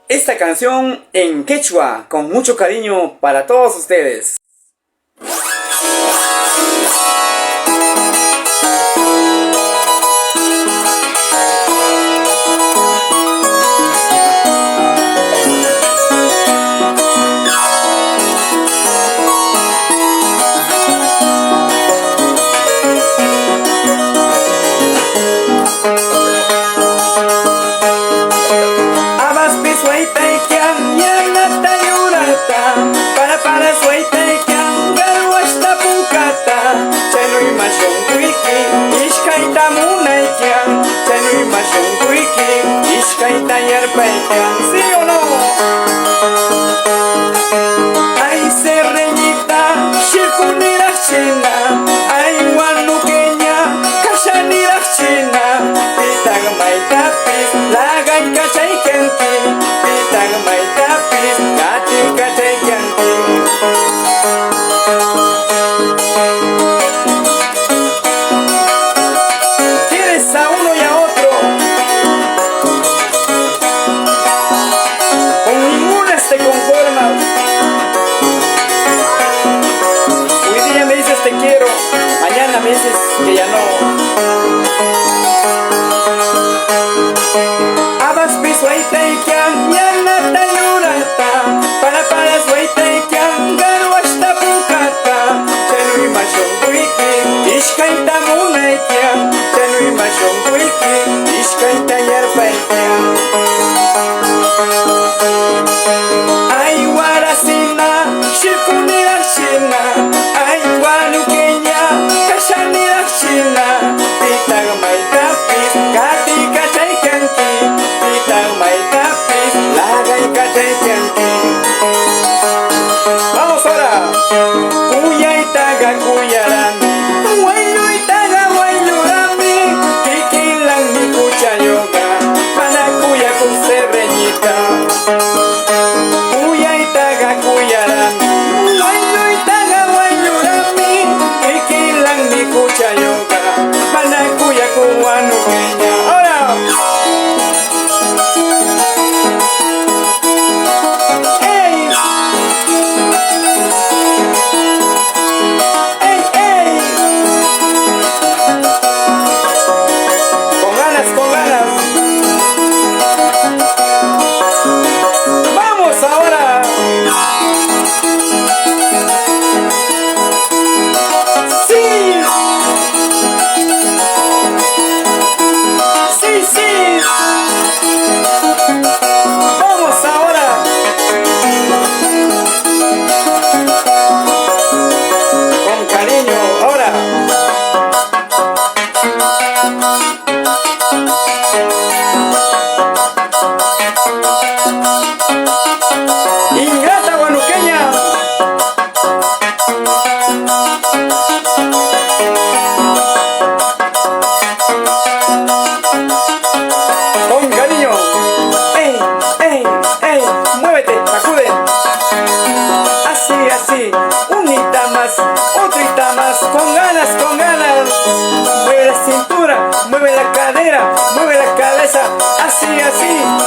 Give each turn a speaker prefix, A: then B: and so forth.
A: esta canción en quechua con mucho cariño para todos ustedes.
B: ¿Sí o no? Ay, serreñita, shirkunira china, ay, guanuqueña, kashanira china, pitag maitapis, lagay kachay kenti, pitag maitapis, gati kachay kenti. Tienes a uno y a otro. Te conformas. Hoy día me dices te quiero, mañana me dices que ya no. Abas piso y te quedan, ya nata yurata, para suerte que angaro hasta bucata, chenui machon wiki, ishkaita munaikia, chenui machon wiki, ishkaita yerpaikia. Ay, guaracina, shirkunira china, ay, guanuqueña, kashanira china, pitag maitapis, gati kachay kanki, pitag maitapis, lagay kachay kanki. Vamos ahora. Kuya itaga kuyarami, waylu itaga waylurami, kikilang mi kuchayoga, panakuya kung serreñita. Yoga, panakuya kuwanuqueña. Ahora. Ey. Ey, ey. Con ganas, con ganas. Vamos ahora. Ingrata guanuqueña. Con cariño. Ey, ey, ey, muévete, sacude. Así, así, unita más, otrita más, con ganas, con ganas. Mueve la cintura, mueve la cadera, mueve la cabeza, así, así.